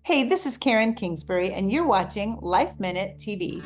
Hey, this is Karen Kingsbury, and you're watching Life Minute TV.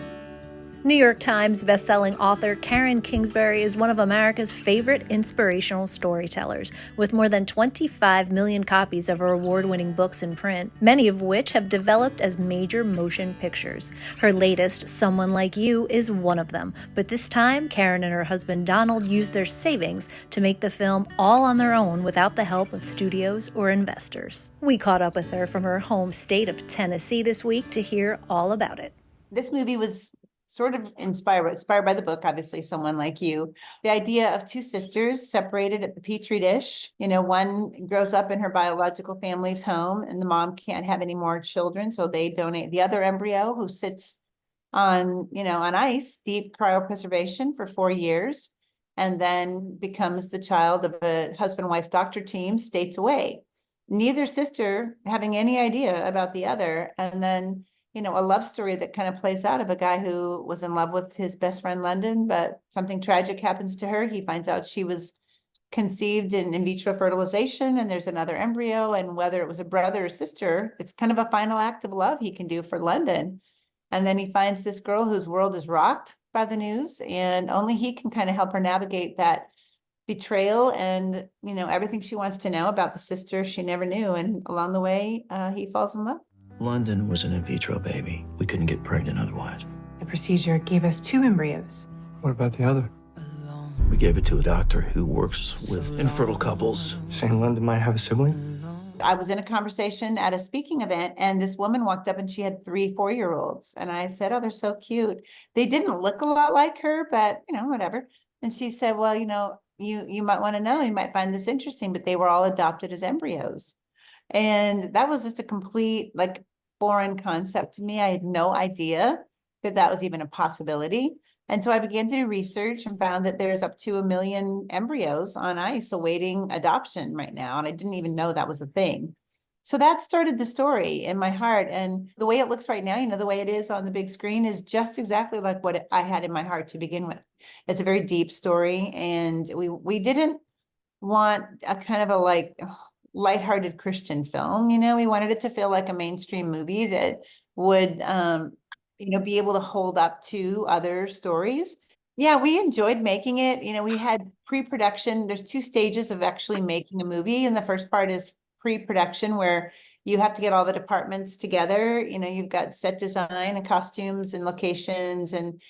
New York Times bestselling author Karen Kingsbury is one of America's favorite inspirational storytellers, with more than 25 million copies of her award-winning books in print, many of which have developed as major motion pictures. Her latest, Someone Like You, is one of them, but this time Karen and her husband Donald used their savings to make the film all on their own without the help of studios or investors. We caught up with her from her home state of Tennessee this week to hear all about it. This movie was sort of inspired by the book, obviously, Someone Like You. The idea of two sisters separated at the Petri dish. One grows up in her biological family's home, and the mom can't have any more children, so they donate the other embryo, who sits on ice, deep cryopreservation for 4 years, and then becomes the child of a husband-wife doctor team states away. Neither sister having any idea about the other, and then a love story that kind of plays out of a guy who was in love with his best friend London, but something tragic happens to her. He finds out she was conceived in vitro fertilization, and there's another embryo, and whether it was a brother or sister, it's kind of a final act of love he can do for London. And then he finds this girl whose world is rocked by the news, and only he can kind of help her navigate that betrayal and everything she wants to know about the sister she never knew. And along the way, he falls in love. London was an in vitro baby. We couldn't get pregnant otherwise. The procedure gave us 2 embryos. What about the other? We gave it to a doctor who works with infertile couples. Saying London might have a sibling? I was in a conversation at a speaking event, and this woman walked up and she had 3 4-year-olds. And I said, "Oh, they're so cute." They didn't look a lot like her, but whatever. And she said, "Well, you might want to know, you might find this interesting, but they were all adopted as embryos." And that was just a complete foreign concept to me. I had no idea that that was even a possibility. And so I began to do research and found that there's up to 1 million embryos on ice awaiting adoption right now. And I didn't even know that was a thing. So that started the story in my heart. And the way it looks right now, the way it is on the big screen, is just exactly like what I had in my heart to begin with. It's a very deep story. And we didn't want a kind of a lighthearted Christian film. We wanted it to feel like a mainstream movie that would, be able to hold up to other stories. Yeah, we enjoyed making it. We had pre-production. There's 2 stages of actually making a movie. And the first part is pre-production, where you have to get all the departments together. You've got set design and costumes and locations and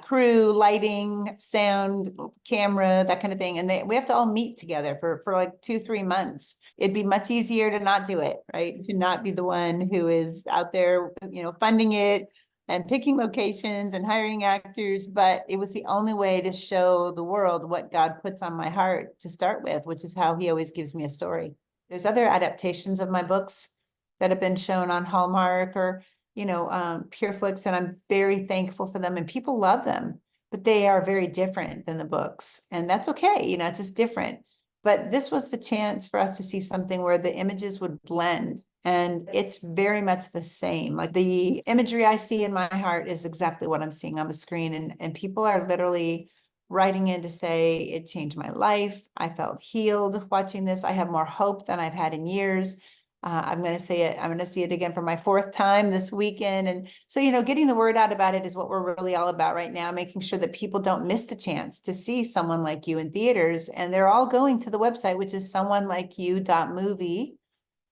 crew, lighting, sound, camera, that kind of thing. And we have to all meet together for 2-3 months. It'd be much easier to not do it, right? To not be the one who is out there, funding it and picking locations and hiring actors. But it was the only way to show the world what God puts on my heart to start with, which is how he always gives me a story. There's other adaptations of my books that have been shown on Hallmark or PureFlix, and I'm very thankful for them, and people love them, but they are very different than the books, and that's okay. It's just different. But this was the chance for us to see something where the images would blend, and it's very much the same. Like, the imagery I see in my heart is exactly what I'm seeing on the screen, and people are literally writing in to say, "It changed my life. I felt healed watching this. I have more hope than I've had in years." I'm going to say it. I'm going to see it again for my 4th time this weekend. And so, getting the word out about it is what we're really all about right now, making sure that people don't miss the chance to see Someone Like You in theaters. And they're all going to the website, which is someonelikeyou.movie.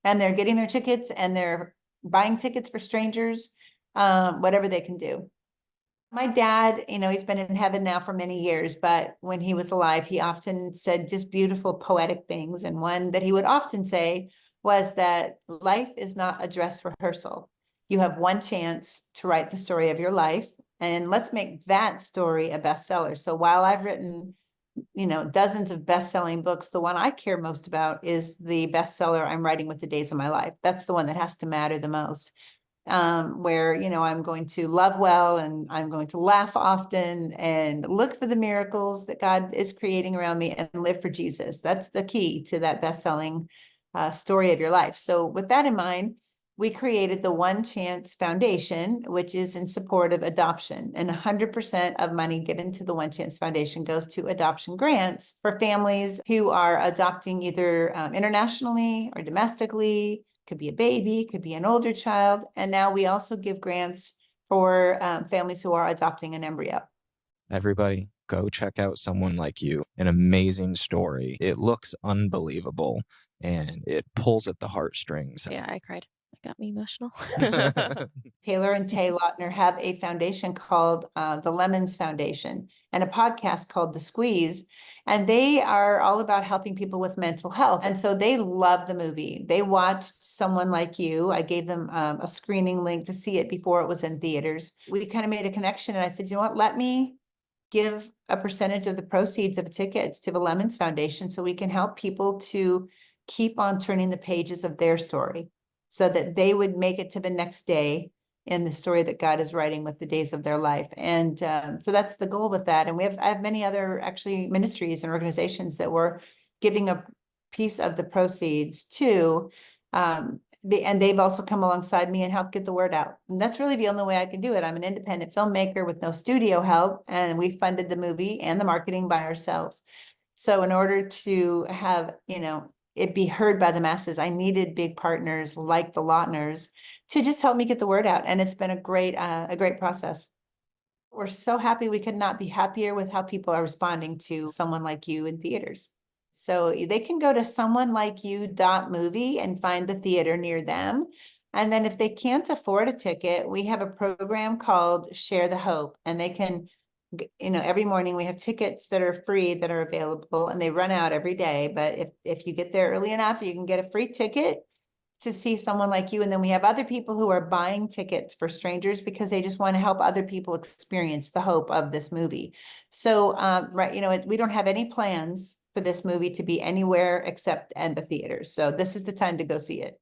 And they're getting their tickets, and they're buying tickets for strangers, whatever they can do. My dad, he's been in heaven now for many years, but when he was alive, he often said just beautiful poetic things. And one that he would often say was that life is not a dress rehearsal. You have one chance to write the story of your life, and let's make that story a bestseller. So while I've written, dozens of best-selling books, the one I care most about is the bestseller I'm writing with the days of my life. That's the one that has to matter the most. Where, I'm going to love well, and I'm going to laugh often, and look for the miracles that God is creating around me, and live for Jesus. That's the key to that best-selling story of your life. So with that in mind, we created the One Chance Foundation, which is in support of adoption, and 100% of money given to the One Chance Foundation goes to adoption grants for families who are adopting either internationally or domestically, could be a baby, could be an older child. And now we also give grants for families who are adopting an embryo. Everybody, go check out Someone Like You. An amazing story. It looks unbelievable, and it pulls at the heartstrings. Yeah, I cried. It got me emotional. Taylor and Tay Lautner have a foundation called the Lemons Foundation and a podcast called The Squeeze. And they are all about helping people with mental health. And so they love the movie. They watched Someone Like You. I gave them a screening link to see it before it was in theaters. We kind of made a connection and I said, you know what, let me give a percentage of the proceeds of tickets to the Lemons Foundation so we can help people to keep on turning the pages of their story so that they would make it to the next day in the story that God is writing with the days of their life. And so that's the goal with that. And I have many other actually ministries and organizations that we're giving a piece of the proceeds to, and they've also come alongside me and helped get the word out. And that's really the only way I can do it. I'm an independent filmmaker with no studio help, and we funded the movie and the marketing by ourselves. So in order to have, it be heard by the masses, I needed big partners like the Lautners to just help me get the word out. And it's been a great process. We're so happy. We could not be happier with how people are responding to Someone Like You in theaters. So they can go to someonelikeyou.movie and find the theater near them. And then if they can't afford a ticket, we have a program called Share the Hope. And they can, every morning we have tickets that are free that are available, and they run out every day. But if you get there early enough, you can get a free ticket to see Someone Like You. And then we have other people who are buying tickets for strangers because they just want to help other people experience the hope of this movie. So, we don't have any plans for this movie to be anywhere except in the theaters. So this is the time to go see it.